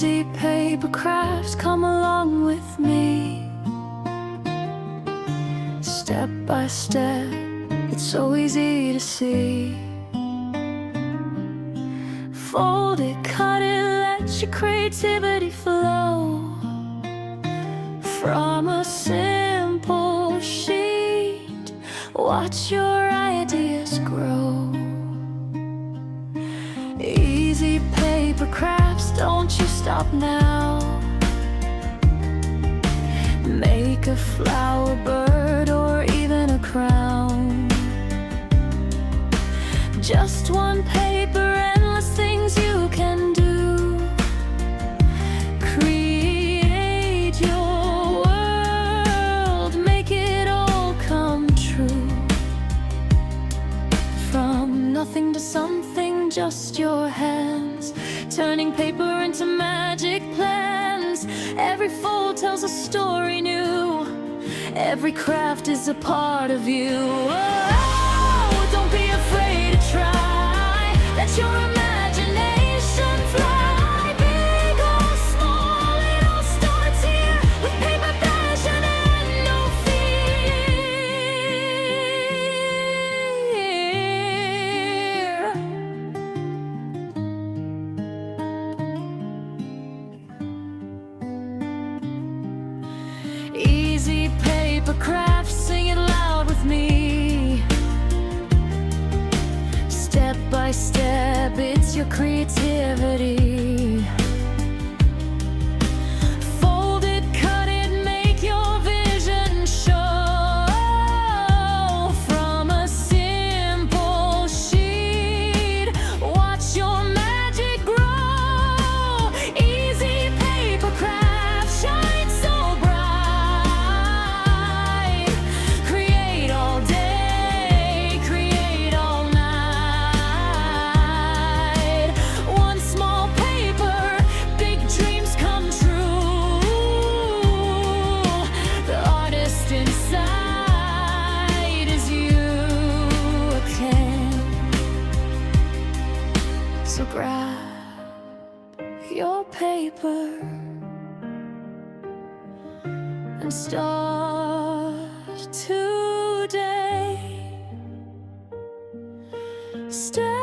Easy paper crafts, come along with me. Step by step, it's so easy to see. Fold it, cut it, let your creativity flow. From a simple sheet, watch your ideas grow. Easy paper crafts, don't you stop now. Make a flower, bird, or even a crown. Just one paper, endless things you can do. Create your world, make it all come true. From nothing to something, just your hands, turning paper into magic plans. Every fold tells a story new. Every craft is a part of you. Oh, don't be afraid to try. Let your imagination fly. Big or small, it all starts here. With paper, passion, and no fear. Easy paper crafts, sing it loud with me. Step by step, it's your creativity. Fold it, cut it, make your vision show. From a simple sheet, watch your magic grow. Easy paper craft, shine so bright. Create all day, create all night. One small paper, big dreams come true. The artist inside is you again. So grab your paper and start today. Step